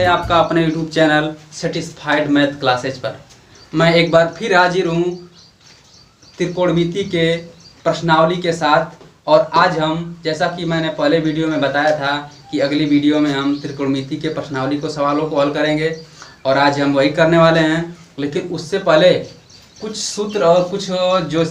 आपका अपने YouTube channel satisfied math classes पर। मैं एक बार फिर हाजिर हूँ त्रिकोणमिति के प्रश्नावली के साथ। और आज हम, जैसा कि मैंने पहले वीडियो में बताया था कि अगली वीडियो में हम त्रिकोणमिति के प्रश्नावली को सवालों को हल करेंगे, और आज हम वही करने वाले हैं। लेकिन उससे पहले कुछ सूत्र और कुछ जो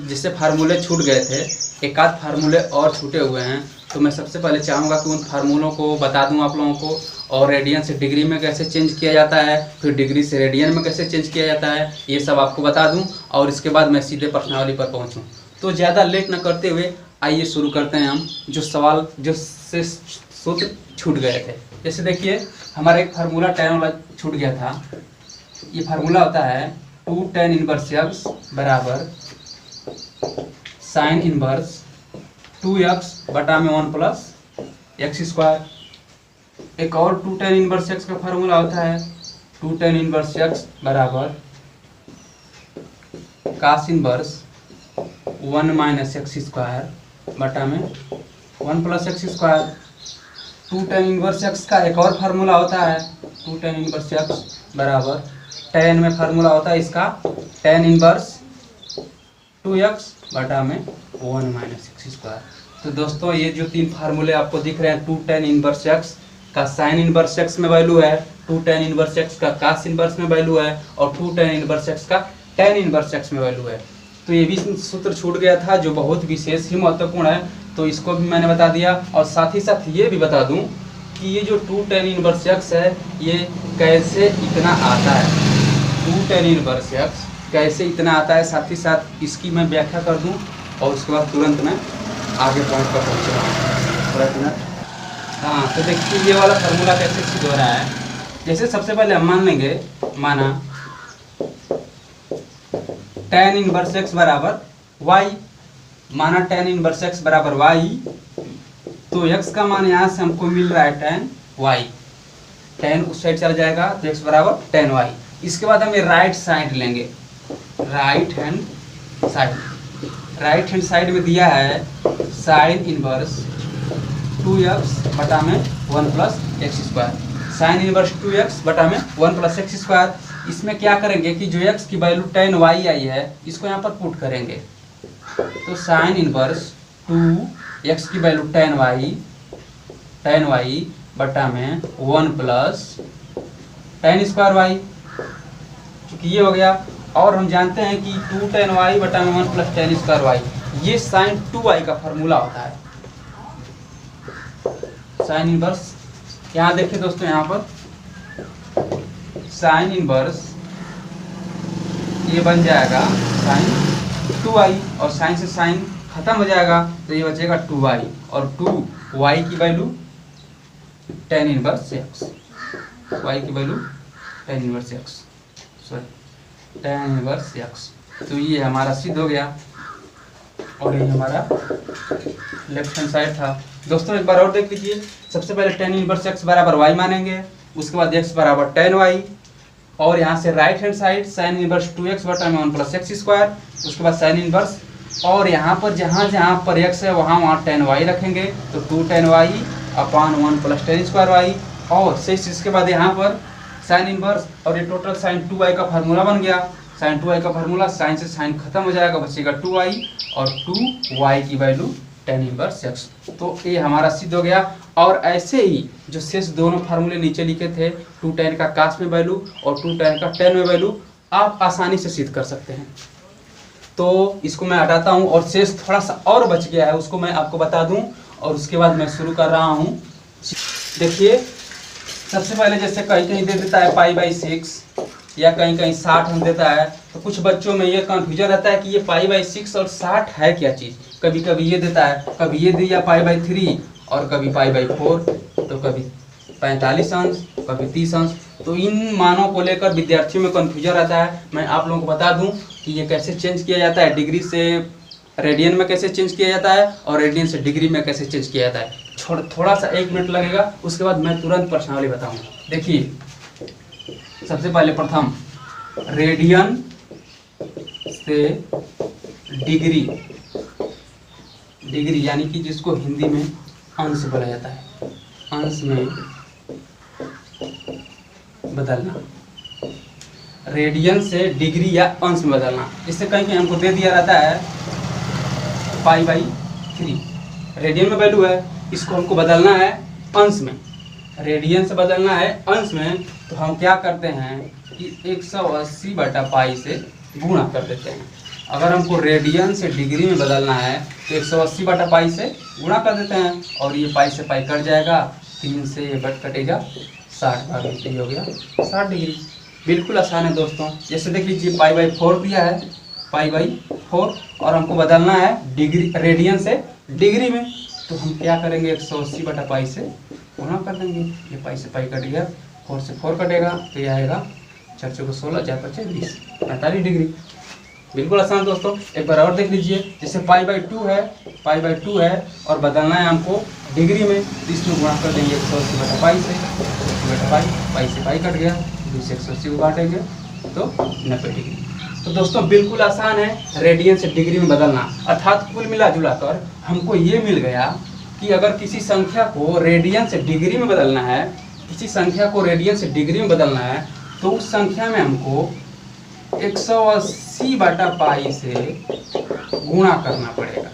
जिससे फार्मूले छूट गए थे, एक आध फार्मूले और छूटे हुए हैं, तो मैं सबसे पहले चाहूँगा कि उन फार्मूलों को बता दूं आप लोगों को, और रेडियन से डिग्री में कैसे चेंज किया जाता है, फिर डिग्री से रेडियन में कैसे चेंज किया जाता है, ये सब आपको बता दूं। और इसके बाद मैं सीधे प्रश्नावली पर पहुंचूं। तो ज़्यादा लेट न करते हुए आइए शुरू करते हैं हम जो सवाल जो से सूत्र छूट गए थे। जैसे देखिए, हमारा एक फार्मूला tan वाला छूट गया था। ये फार्मूला होता है 2 tan इनवर्स x बराबर साइन इनवर्स 2x बटा में 1 प्लस एक्स स्क्वायर। एक और 2 tan इनवर्स x का फार्मूला होता है 2 tan इनवर्स x बराबर कास इनवर्स 1 माइनस एक्स स्क्वायर बटा में 1 plus x square. 2 tan inverse x का एक और फार्मूला होता है 2 tan इनवर्स x बराबर tan में फार्मूला होता है इसका tan इनवर्स 2x बटा में 1 माइनस एक्स स्क्वायर। तो दोस्तों, ये जो तीन फार्मूले आपको दिख रहे हैं, 2 tan इनवर्स x का साइन इनवर्स x में वैल्यू है, 2 tan इनवर्स x का कास इनवर्स में वैल्यू है, और 2 tan इनवर्स x का tan इनवर्स x में वैल्यू है। तो ये भी सूत्र छूट गया था जो बहुत विशेष ही महत्वपूर्ण है, तो इसको भी मैंने बता दिया। और साथ ही साथ ये भी बता दूं कि ये जो 2 tan इनवर्स x है, ये कैसे इतना आता है, 2 tan इनवर्स x कैसे इतना आता है, साथ ही साथ इसकी मैं व्याख्या कर दूं, और उसके बाद तुरंत मैं आगे पॉइंट पर पहुँचूँगा। थोड़ा मिनट। हाँ, तो देखिए ये वाला फार्मूला कैसे सिद्ध हो रहा है। जैसे सबसे पहले हम मान लेंगे, माना tan इनवर्स x बराबर y, माना tan इनवर्स x बराबर y, तो x का मान यहाँ से हमको मिल रहा है tan y, tan उस साइड चला जाएगा तो x बराबर tan y। इसके बाद हम ये राइट साइड लेंगे, राइट हैंड साइड में दिया है साइन इनवर्स 2x बटा में 1 plus x square, sine inverse 2x बटा में 1 प्लस एक्स स्क्वायर। इसमें क्या करेंगे कि जो x की वैल्यू tan y आई है, इसको यहाँ पर पुट करेंगे, तो साइन इनवर्स 2x की वैल्यू tan y बटा में 1 प्लस tan स्क्वायर y, चूँकि ये हो गया। और हम जानते हैं कि 2 tan y बटा में 1 प्लस tan स्क्वायर y, ये साइन 2y का फार्मूला होता है। साइन इनवर्स, यहाँ देखिए दोस्तों, यहाँ पर साइन इनवर्स ये बन जाएगा साइन 2y, और साइन से साइन खत्म हो जाएगा तो ये बचेगा 2y, और 2y की value tan inverse x, y की value tan inverse x, sorry tan inverse x। तो ये हमारा सिद्ध हो गया, और ये हमारा लेफ्ट हैंड साइड था। दोस्तों एक बार और देख लीजिए, सबसे पहले tan इनवर्स x बराबर y मानेंगे, उसके बाद x बराबर tan y, और यहाँ से right hand side sine inverse 2x बटा में 1 प्लस एक्स स्क्वायर, उसके बाद साइन इनवर्स, और यहाँ पर जहाँ पर x है वहाँ tan y रखेंगे, तो 2 tan y अपान 1 प्लस tan स्क्वायर y, और शेष इसके बाद यहाँ पर साइन इनवर्स, और ये टोटल साइन 2y का फार्मूला बन गया। साइन 2y का फार्मूला, साइन से साइन खत्म हो जाएगा, बचेगा 2y, और 2y की वैल्यू tan इनवर्स x। तो ये हमारा सिद्ध हो गया। और ऐसे ही जो शेष दोनों फार्मूले नीचे लिखे थे, 2 tan का कास में वैल्यू और 2 tan का tan में वैल्यू, आप आसानी से सिद्ध कर सकते हैं। तो इसको मैं हटाता हूँ, और शेष थोड़ा सा और बच गया है, उसको मैं आपको बता दूँ, और उसके बाद मैं शुरू कर रहा हूँ। देखिए, सबसे पहले जैसे कहीं कहीं दे देता है π/6 या कहीं कहीं 60 हम देता है, तो कुछ बच्चों में ये कन्फ्यूजन रहता है कि ये π/6 और 60 है क्या चीज़। कभी कभी ये देता है, कभी ये दिया π/3, और कभी π/4, तो कभी 45 अंश, कभी 30 अंश। तो इन मानों को लेकर विद्यार्थियों में कन्फ्यूजन रहता है। मैं आप लोगों को बता दूं कि ये कैसे चेंज किया जाता है, डिग्री से रेडियन में कैसे चेंज किया जाता है, और रेडियन से डिग्री में कैसे चेंज किया जाता है। थोड़ा सा 1 मिनट लगेगा, उसके बाद मैं तुरंत प्रश्नावली बताऊंगा। देखिए, सबसे पहले प्रथम रेडियन से डिग्री यानी कि जिसको हिंदी में अंश बोला जाता है, अंश में बदलना, रेडियन से डिग्री या अंश में बदलना। इससे कहीं कहीं हमको दे दिया रहता है π/3, रेडियन में वैल्यू है, इसको हमको बदलना है अंश में, रेडियन से बदलना है अंश में। तो हम क्या करते हैं कि 180/π से गुणा कर देते हैं। अगर हमको रेडियन से डिग्री में बदलना है तो 180/π से गुणा कर देते हैं, और ये पाई से पाई कट जाएगा, 3 से ये बट कटेगा, 60 भाग में 3 हो गया 60 डिग्री। बिल्कुल आसान है दोस्तों। जैसे देख लीजिए π/4 दिया है, π/4, और हमको बदलना है डिग्री, रेडियन से डिग्री में। तो हम क्या करेंगे, 180/π से गुणा कर देंगे, ये पाई से पाई कट गया, 4 से 4 कटेगा, तो ये आएगा 4 चौके 16, 4 पचे 20, 45 डिग्री। बिल्कुल आसान दोस्तों। एक बार और देख लीजिए, जैसे π/2 है और बदलना है हमको डिग्री में, तो इसमें गुणा कर देंगे 180/π से, 180/π, पाई से पाई कट गया, 2 से 180 को काटेंगे तो 90 डिग्री। तो दोस्तों बिल्कुल आसान है रेडियन से डिग्री में बदलना। अर्थात कुल मिला जुला कर हमको ये मिल गया कि अगर किसी संख्या को रेडियन से डिग्री में बदलना है, किसी संख्या को रेडियन से डिग्री में बदलना है, तो उस संख्या में हमको 180/π से गुणा करना पड़ेगा,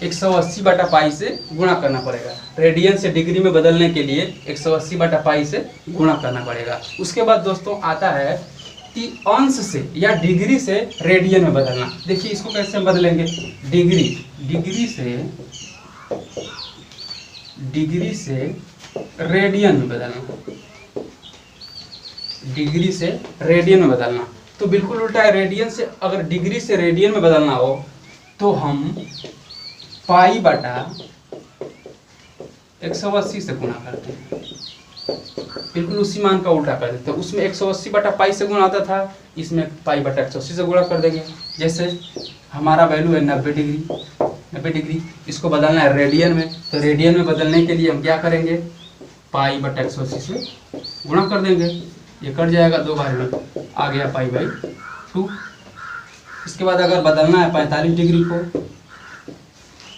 180/π से गुणा करना पड़ेगा। रेडियन से डिग्री में बदलने के लिए 180/π से गुणा करना पड़ेगा। उसके बाद दोस्तों आता है कि अंश से या डिग्री से रेडियन में बदलना। देखिए इसको कैसे बदलेंगे, डिग्री से रेडियन में बदलना, डिग्री से रेडियन में बदलना। तो बिल्कुल उल्टा है, रेडियन से अगर डिग्री से रेडियन में बदलना हो तो हम π/180 से गुणा करते हैं, बिल्कुल उसी मान का उल्टा कर देते हैं। उसमें 180/π से गुणा आता था, इसमें π/180 से गुणा कर देंगे। जैसे हमारा वैल्यू है 90 डिग्री, इसको बदलना है रेडियन में, तो रेडियन में बदलने के लिए हम क्या करेंगे, π/180 से गुणा कर देंगे, ये कट जाएगा 2 बार में, आ गया π/2। इसके बाद अगर बदलना है 45 डिग्री को,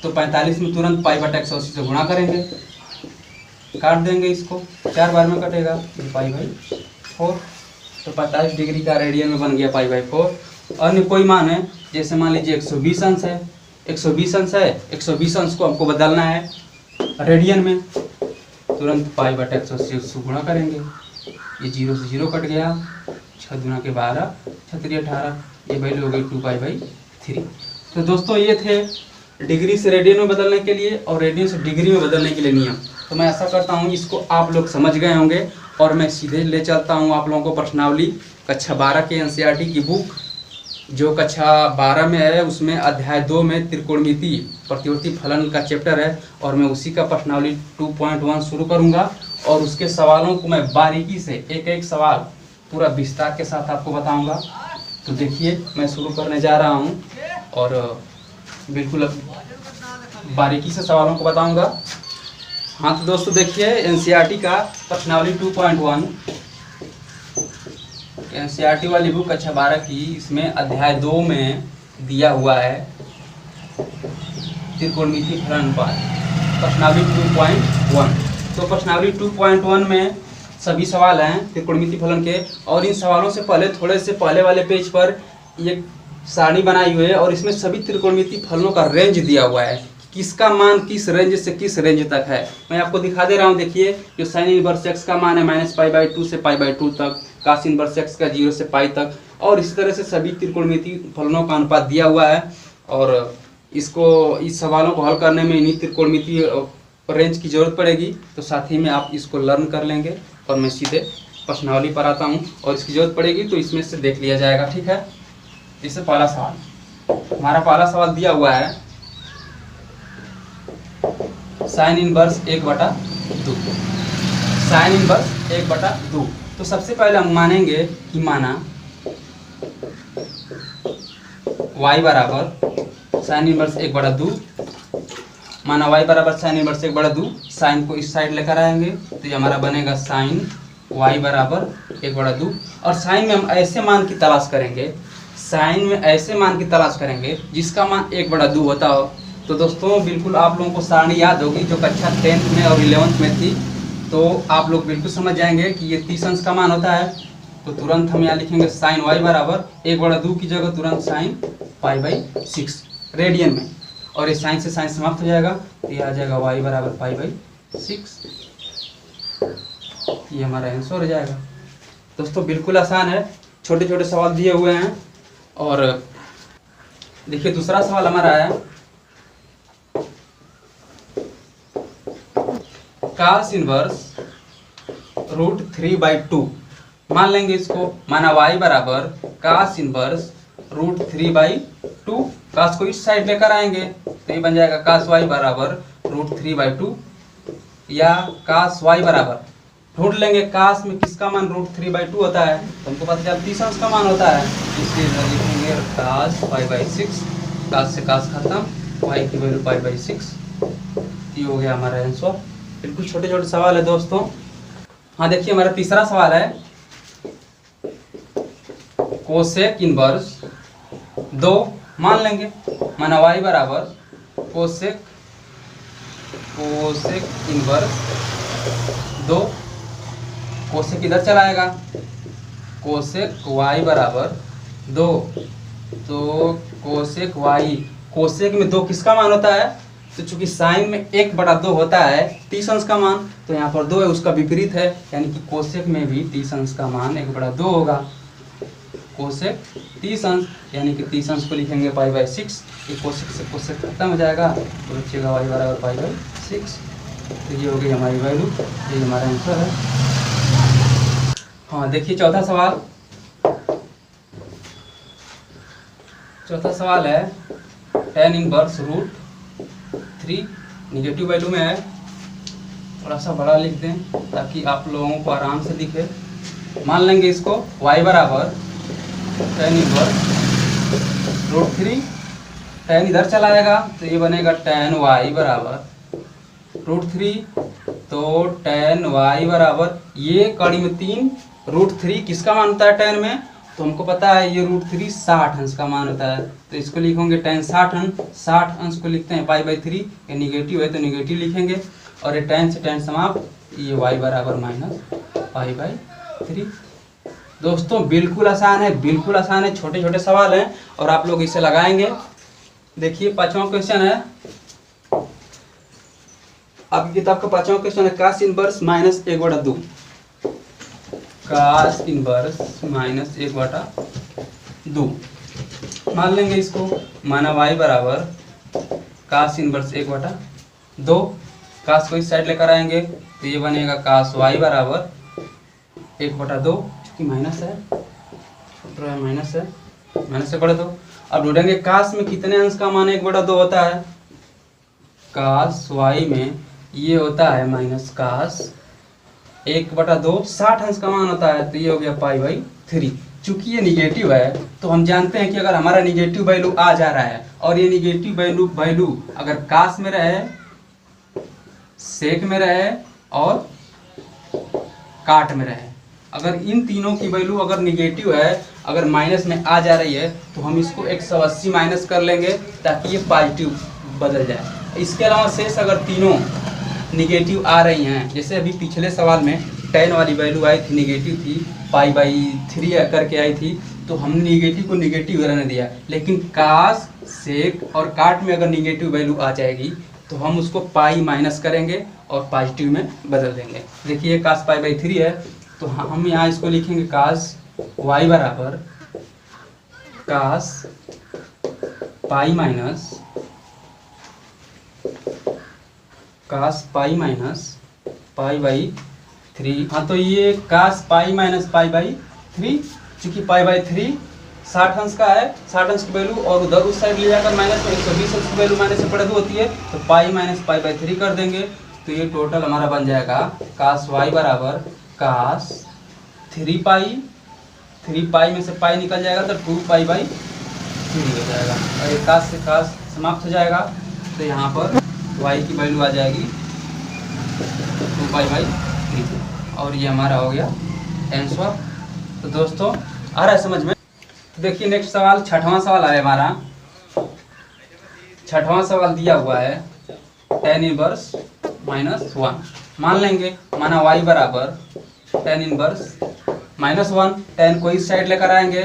तो 45 में तुरंत π/180 से गुणा करेंगे, काट देंगे, इसको 4 बार में कटेगा, π/4। तो 45 डिग्री का रेडियन में बन गया π/4। अन्य कोई मान है, जैसे मान लीजिए 120 अंश है, 120 अंश को हमको बदलना है रेडियन में, तुरंत π/180 से गुणा करेंगे, ये 0 से 0 कट गया, 6 दूना के 12, 6 3 18, ये वैल्यू हो गई 2π/3। तो दोस्तों ये थे डिग्री से रेडियन में बदलने के लिए और रेडियन से डिग्री में बदलने के लिए नियम। तो मैं ऐसा करता हूँ इसको आप लोग समझ गए होंगे, और मैं सीधे ले चलता हूँ आप लोगों को प्रश्नावली कक्षा 12 के एनसीईआरटी की बुक, जो कक्षा 12 में है, उसमें अध्याय 2 में त्रिकोणमिति प्रतिवर्ती फलन का चैप्टर है, और मैं उसी का प्रश्नावली 2.1 शुरू करूँगा, और उसके सवालों को मैं बारीकी से एक एक सवाल पूरा विस्तार के साथ आपको बताऊँगा। तो देखिए मैं शुरू करने जा रहा हूँ, और बिल्कुल बारीकी से सवालों को बताऊंगा। हाँ तो दोस्तों देखिए एनसीईआरटी का प्रश्नावली 2.1, एनसीईआरटी वाली बुक कक्षा 12 की, इसमें अध्याय 2 में दिया हुआ है त्रिकोणमिति फलन अनुपात, प्रश्नावली 2.1। तो प्रश्नावली 2.1 में सभी सवाल हैं त्रिकोणमिति फलन के, और इन सवालों से पहले थोड़े से पहले वाले पेज पर एक सारणी बनाई हुई है, और इसमें सभी त्रिकोणमिति फलनों का रेंज दिया हुआ है, किसका मान किस रेंज से किस रेंज तक है। मैं आपको दिखा दे रहा हूं, देखिए जो साइन इनवर्स x का मान है -π/2 से π/2 तक, कास इनवर्स x का 0 से π तक, और इसी तरह से सभी त्रिकोणमिति फलनों का अनुपात दिया हुआ है। और इसको, इस सवालों को हल करने में इन्हीं त्रिकोणमिति रेंज की जरूरत पड़ेगी, तो साथ ही में आप इसको लर्न कर लेंगे। और मैं सीधे प्रश्नावली पर आता हूँ, और इसकी जरूरत पड़ेगी तो इसमें से देख लिया जाएगा, ठीक है। जैसे पहला सवाल, हमारा पहला सवाल दिया हुआ है साइन इनवर्स 1/2, साइन इनवर्स 1/2। तो सबसे पहले हम मानेंगे कि माना y बराबर साइन इनवर्स 1/2, माना y बराबर साइन इनवर्स 1/2, साइन को इस साइड लेकर आएंगे तो ये हमारा बनेगा साइन y बराबर 1/2। और साइन में हम ऐसे मान की तलाश करेंगे, साइन में ऐसे मान की तलाश करेंगे जिसका मान 1/2 होता हो। तो दोस्तों बिल्कुल आप लोगों को सारणी याद होगी जो कक्षा 10th में और 11th में थी, तो आप लोग बिल्कुल समझ जाएंगे कि ये 30 अंश का मान होता है। तो तुरंत हम यहाँ लिखेंगे साइन वाई बराबर 1/2 की जगह तुरंत साइन π/6 रेडियन में, और ये साइन से साइन समाप्त हो जाएगा, तो ये आ जाएगा y बराबर π/6। ये हमारा आंसर हो जाएगा। दोस्तों बिल्कुल आसान है, छोटे छोटे सवाल दिए हुए हैं। और देखिए दूसरा सवाल हमारा है cos इनवर्स √3/2। मान लेंगे इसको, माना y बराबर cos इनवर्स √3/2। cos को इस साइड लेकर आएंगे तो ये बन जाएगा cos y बराबर √3/2, या cos y बराबर ढूंढ लेंगे cos में किसका मान √3/2 होता है, तो हमको पता चला 30 अंश का मान होता है, इसलिए इधर लिखेंगे cos π/6। cos से cos खत्म, y की वैल्यू π/6। ये हो गया हमारा आंसर। बिल्कुल छोटे छोटे सवाल है दोस्तों। हाँ देखिए हमारा तीसरा सवाल है कोसेक इनवर्स 2। मान लेंगे, माना y बराबर कोसेक इनवर्स 2। कोसेक इधर चला आएगा, कोसेक y बराबर 2। तो कोसेक y, कोसेक में 2 किसका मान होता है, तो चूंकि साइन में 1/2 होता है 30 अंश का मान, तो यहाँ पर 2 है, उसका विपरीत है, यानी कि कोसेक में भी 30 अंश का मान 1/2 होगा। कोसेक 30 अंश, यानी कि 30 अंश को लिखेंगे π/6। ये कोसेक से कोसेक खत्म हो जाएगा, तो बचेगा y बराबर π/6। तो ये हो गई हमारी वैल्यू, ये हमारा आंसर है। हाँ देखिए चौथा सवाल है tan इनवर्स √3। निगेटिव वैल्यू में है, थोड़ा सा बड़ा लिख दें ताकि आप लोगों को आराम से दिखे। मान लेंगे इसको y बराबर tan इनवर्स √3। tan इधर चला आएगा तो ये बनेगा tan y बराबर √3। तो tan y बराबर, ये कड़ी में 3, √3 किसका मान होता है tan में, तो हमको पता है ये √3 60 अंश का मान होता है, तो इसको लिखेंगे tan 60 अंश को लिखते हैं π/3। ये निगेटिव है तो निगेटिव लिखेंगे, और ये tan से tan समाप्त, ये y बराबर -π/3। दोस्तों बिल्कुल आसान है, बिल्कुल आसान है, छोटे छोटे सवाल हैं और आप लोग इसे लगाएंगे। देखिए 5वां क्वेश्चन है, आपकी किताब का 5वां क्वेश्चन है cos इनवर्स -1/2। cos इनवर्स -1/2 मान लेंगे इसको, माना y बराबर cos इनवर्स 1/2। cos को इस साइड लेकर आएंगे तो ये बनेगा cos y बराबर 1/2, क्योंकि माइनस है, माइनस से पढ़े। तो अब ढूंढेंगे cos में कितने अंश का मान 1/2 होता है। cos y में ये होता है -cos 1/2, 60 अंश का मान होता है, तो ये हो गया π/3। चूंकि ये निगेटिव है तो हम जानते हैं कि अगर हमारा निगेटिव वैल्यू आ जा रहा है और ये निगेटिव वैल्यू अगर cos में रहे, सेक में रहे और काट में रहे, अगर इन तीनों की वैल्यू अगर निगेटिव है, अगर माइनस में आ जा रही है, तो हम इसको 180 माइनस कर लेंगे ताकि ये पॉजिटिव बदल जाए। इसके अलावा शेष अगर तीनों निगेटिव आ रही हैं, जैसे अभी पिछले सवाल में tan वाली वैल्यू आई थी, निगेटिव थी, π/3 करके आई थी, तो हमने निगेटिव को निगेटिव रहने दिया। लेकिन cos, सेक और काट में अगर निगेटिव वैल्यू आ जाएगी तो हम उसको पाई माइनस करेंगे और पॉजिटिव में बदल देंगे। देखिए cos π/3 है, तो हम यहाँ इसको लिखेंगे cos y बराबर cos पाई π/3। हाँ तो ये cos पाई माइनस π/3, चूंकि π/3 60 अंश का है, 60 अंश की वैल्यू, और उधर उस साइड ले जाकर माइनस में 120 अंश की वैल्यू माइनस से √2 होती है, तो पाई माइनस π/3 कर देंगे। तो ये टोटल हमारा बन जाएगा cos y बराबर cos 3 में से पाई निकल जाएगा तो 2π/3 हो जाएगा, और ये cos से cos समाप्त हो जाएगा, तो यहाँ पर y की वैल्यू आ जाएगी 2π/3, और ये हमारा हो गया आंसर। तो दोस्तों आ रहा है समझ में। तो देखिए नेक्स्ट सवाल, 6वां सवाल है हमारा। 6वां सवाल दिया हुआ है tan इनवर्स -1। मान लेंगे, माना y बराबर tan इनवर्स -1, tan को इस साइड लेकर आएंगे,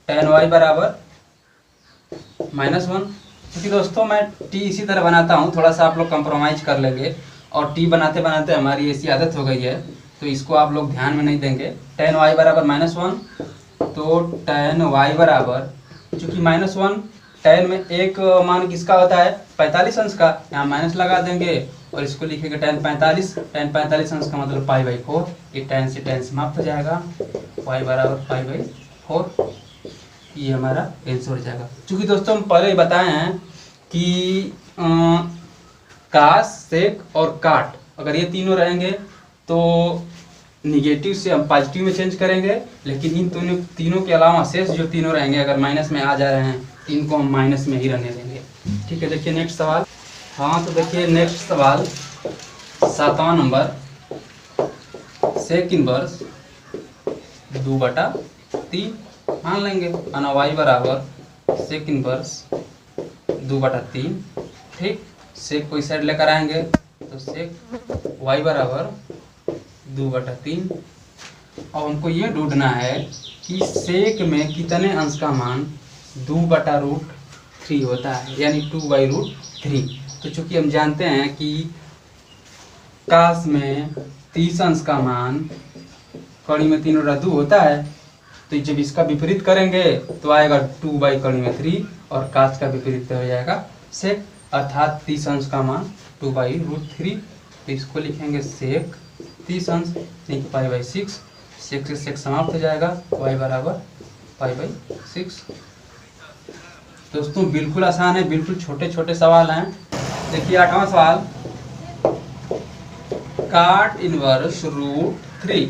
tan y बराबर -1। क्योंकि दोस्तों मैं t इसी तरह बनाता हूँ, थोड़ा सा आप लोग कंप्रोमाइज कर लेंगे, और t बनाते बनाते हमारी ऐसी आदत हो गई है, तो इसको आप लोग ध्यान में नहीं देंगे। tan y बराबर -1, तो tan y बराबर, चूँकि -1 tan में एक मान किसका होता है 45 अंश का, यहाँ माइनस लगा देंगे और इसको लिखेंगे tan 45, tan 45 अंश का मतलब π/4, ये tan से tan समाप्त हो जाएगा, y बराबर π/4, ये हमारा आंसर हो जाएगा। चूँकि दोस्तों हम पहले ही बताए हैं कि कास, सेक और काट, अगर ये तीनों रहेंगे तो निगेटिव से हम पॉजिटिव में चेंज करेंगे, लेकिन इन तीनों के अलावा शेष जो तीनों रहेंगे अगर माइनस में आ जा रहे हैं, इनको हम माइनस में ही रहने देंगे। ठीक है, देखिए नेक्स्ट सवाल। हाँ, तो देखिए नेक्स्ट सवाल 7वां नंबर, सेक इनवर्स 2/3 मान लेंगे, माना y बराबर सेक इनवर्स 2/3। ठीक, सेक को इस साइड लेकर आएंगे तो सेक y बराबर 2/3। और हमको ये ढूंढना है कि सेक में कितने अंश का मान 2/√3 होता है, यानी 2/√3। तो चूंकि हम जानते हैं कि कास में 30 अंश का मान कड़ी में 3 रद्दू होता है, तो जब इसका विपरीत करेंगे तो आएगा 2/3, और कास का विपरीत हो जाएगा सेक, अर्थात 30 अंश का मान 2/√3। तो इसको लिखेंगे सेक 30 अंश नहीं तो π/6, सेक से सेक समाप्त हो जाएगा, y बराबर π/6। दोस्तों बिल्कुल आसान है, बिल्कुल छोटे छोटे सवाल हैं। देखिए 8वां सवाल, काट इनवर्स √3,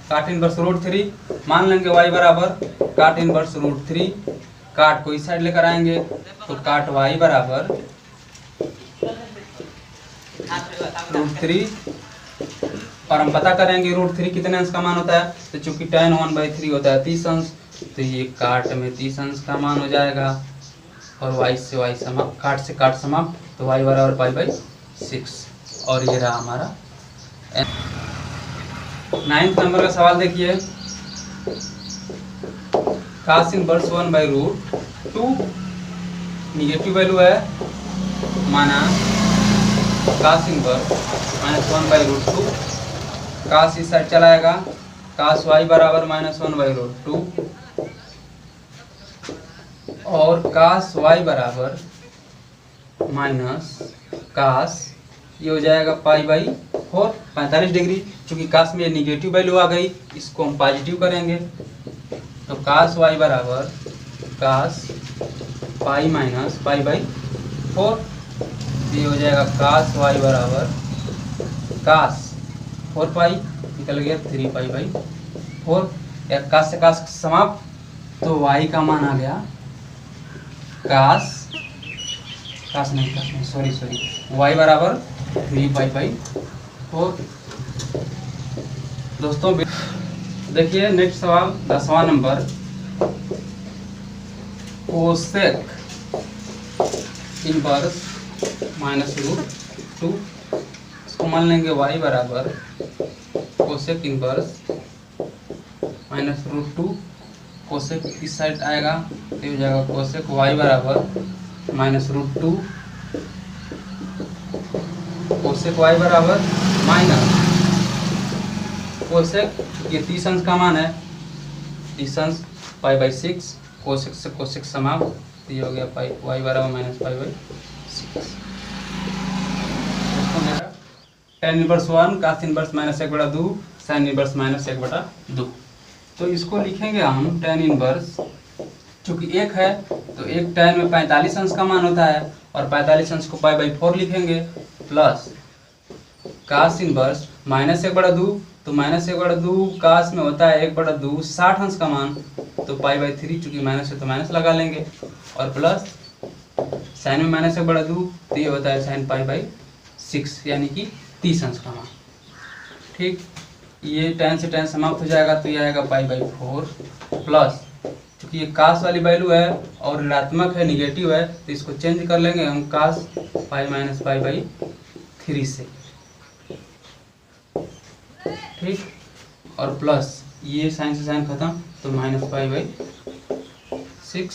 काट इनवर्स √3 मान लेंगे, y बराबर काट इनवर्स √3, काट को इस साइड लेकर आएंगे तो काट y बराबर √3, और हम पता करेंगे √3 कितने अंश का मान होता है, तो चूंकि tan 1/3 होता है 30 अंश, तो ये काट में 30 अंश का मान हो जाएगा, और y से y समाप्त, काट से काट समाप्त, तो y बराबर π/6, और ये रहा हमारा 9th नंबर का सवाल। देखिए कास इनवर्स 1/√2 निगेटिव वैल्यू है, माना कास इनवर्स -1/√2, कास इस साइड चलाएगा, कास y बराबर -1/√2, और कास y बराबर माइनस कास, ये हो जाएगा π/4 45 डिग्री। चूँकि कास में ये निगेटिव वैल्यू आ गई, इसको हम पॉजिटिव करेंगे, तो कास y बराबर कास पाई माइनस π/4, ये हो जाएगा कास y बराबर कास 4π, निकल गया 3π/4, या कास से कास समाप्त, तो y का मान आ गया कास नहीं सॉरी y बराबर 3π/4। दोस्तों देखिए नेक्स्ट सवाल 10वां नंबर, कोसेक इनवर्स -√2, इसको मान लेंगे y बराबर कोसेक इनवर्स -√2, कोसेक इस साइड आएगा तो हो जाएगा कोसेक y बराबर -√2, कोसेक y बराबर माइनस कोसेक, ये 30 अंश का मान है, 30 अंश π/6, कोसेक से कोसेक समाप्त, तो ये हो गया y बराबर -π/6। tan इनवर्स 1 कास इनवर्स -1/2 sin इनवर्स -1/2, तो इसको लिखेंगे हम tan इनवर्स, चूँकि एक है तो एक tan में 45 अंश का मान होता है, और 45 अंश को π/4 लिखेंगे, प्लस कास इनवर्स -1/2, तो -1/2 कास में होता है 1/2 60 अंश का मान, तो π/3, चूँकि माइनस है तो माइनस लगा लेंगे, और प्लस साइन में -1/2, तो ये होता है साइन π/6, यानी कि 30 अंश का मान। ठीक, ये tan से tan समाप्त हो जाएगा, तो ये आएगा π/4, प्लस क्योंकि ये कास वाली वैल्यू है और ऋणात्मक है, निगेटिव है, तो इसको चेंज कर लेंगे हम कास π - π/3 से, ठीक, और प्लस ये साइन से साइन खत्म तो -π/6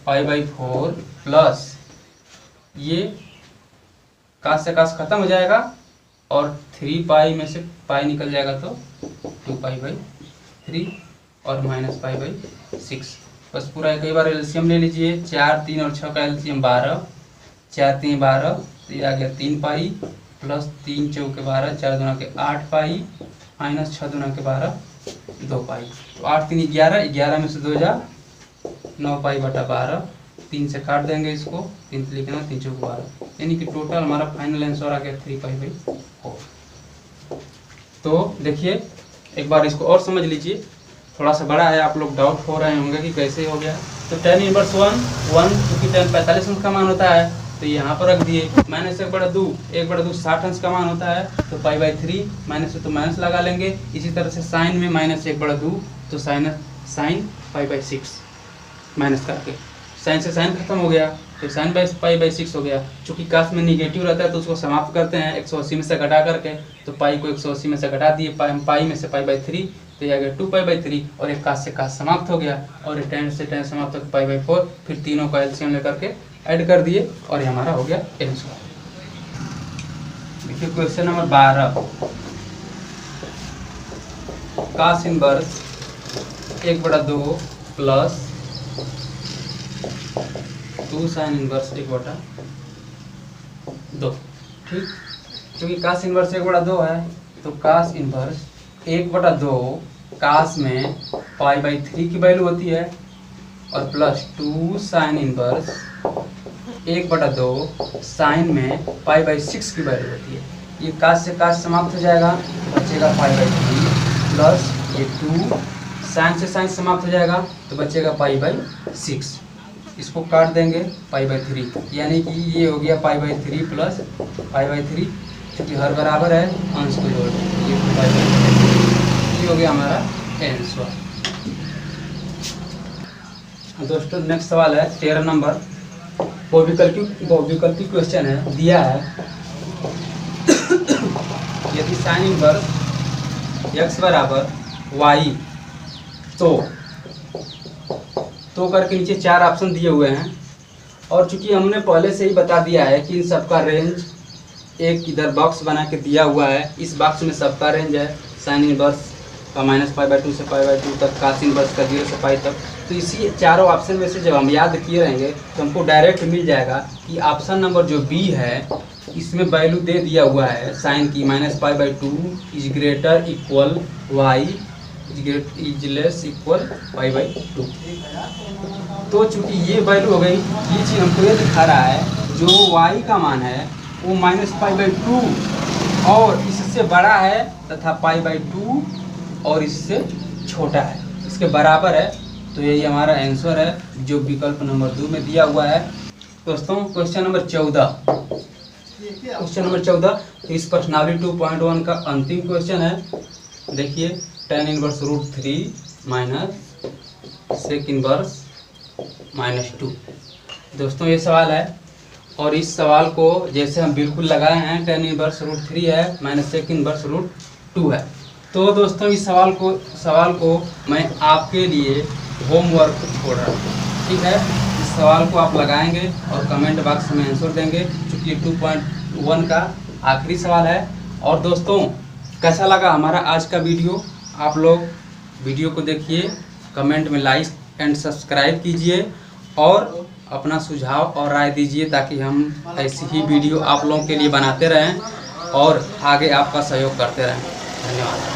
π/4 प्लस ये काश से काश खत्म हो जाएगा और 3π में से पाई निकल जाएगा तो 2π/3 और -π/6। बस पूरा कई बार एलसीएम ले लीजिए। 4, 3 और 6 का एलसीएम 12, 4, 3, 12, तो ये आ गया 3π प्लस 3 चौके 12, 4 दूना के 8π माइनस 6 दूना के 12 2π। तो 8, 3, 11, 11 में से 2 जा 9π/12, 3 से काट देंगे इसको, 3 से लिखना 3 चौके 12, यानी कि टोटल हमारा फाइनल आंसर आ गया 3π/4। तो देखिए एक बार इसको और समझ लीजिए, थोड़ा सा बड़ा है, आप लोग डाउट हो रहे होंगे कि कैसे हो गया। तो tan इनवर्स 1 क्योंकि tan 45 अंश का मान होता है तो यहाँ पर रख दिए। -1/2 1/2 60 अंश का मान होता है तो π/3 माइनस से तो माइनस लगा लेंगे। इसी तरह से साइन में -1/2 तो साइन π/6 माइनस करके साइन से साइन खत्म हो गया तो साइन π/6 हो गया। चूंकि काश में निगेटिव रहता है तो उसको समाप्त करते हैं 180 में से घटा करके, तो पाई को 180 में से घटा दिए, पाई में से π/3 तो ये आ गया 2π/3 और एक काश से काश समाप्त हो गया और tan से tan समाप्त हो गया π/4। फिर तीनों का एलसीएम लेकर के ऐड कर दिए और ये हमारा हो गया आंसर। देखिए क्वेश्चन नंबर 12, काश इनवर्स 1/2 प्लस 2 साइन इनवर्स 1/2। ठीक, क्योंकि काश इनवर्स 1/2 है तो काश इनवर्स 1/2 काश में π/3 की वैल्यू होती है और प्लस 2 साइन इनवर्स 1/2 साइन में π/6 की वैल्यू होती है। ये काश से काश समाप्त हो जाएगा तो बचेगा π/3 प्लस ये 2 साइन से साइन समाप्त हो जाएगा तो बचेगा π/6। इसको काट देंगे π/3, यानी कि ये हो गया π/3 प्लस π/3, क्योंकि हर बराबर है अंश को जोड़ देंगे, ये हो गया हमारा आंसर। दोस्तों नेक्स्ट सवाल है 13 नंबर, बहुविकल्पी क्वेश्चन है। दिया है यदि साइन इनवर्स x बराबर y तो करके नीचे 4 ऑप्शन दिए हुए हैं और चूंकि हमने पहले से ही बता दिया है कि इन सबका रेंज एक इधर बॉक्स बना के दिया हुआ है, इस बॉक्स में सबका रेंज है साइन इनवर्स का -π/2 से π/2 तक, काश इनवर्स का 0 से π तक। तो इसी चारों ऑप्शन में से जब हम याद किए रहेंगे तो हमको डायरेक्ट मिल जाएगा कि ऑप्शन नंबर जो बी है इसमें वैल्यू दे दिया हुआ है साइन की -π/2 is greater equal y is less equal π/2। तो चूंकि ये वैल्यू हो गई, ये चीज़ हमको ये दिखा रहा है जो y का मान है वो -π/2 और इससे बड़ा है तथा π/2 और इससे छोटा है, इसके बराबर है। तो यही हमारा आंसर है जो विकल्प नंबर 2 में दिया हुआ है। दोस्तों क्वेश्चन नंबर 14, तो इस प्रश्नावली 2.1 का अंतिम क्वेश्चन है। देखिए tan inverse √3 minus sec inverse -2। दोस्तों ये सवाल है और इस सवाल को जैसे हम बिल्कुल लगाए हैं tan इनवर्स √3 है माइनस सेक इनवर्स √2 है। तो दोस्तों इस सवाल को मैं आपके लिए होमवर्क छोड़ रहा हूँ, ठीक है। इस सवाल को आप लगाएंगे और कमेंट बॉक्स में आंसर देंगे, चूँकि 2.1 का आखिरी सवाल है। और दोस्तों कैसा लगा हमारा आज का वीडियो, आप लोग वीडियो को देखिए, कमेंट में लाइक एंड सब्सक्राइब कीजिए और अपना सुझाव और राय दीजिए ताकि हम ऐसी ही वीडियो आप लोगों के लिए बनाते रहें और आगे आपका सहयोग करते रहें। धन्यवाद।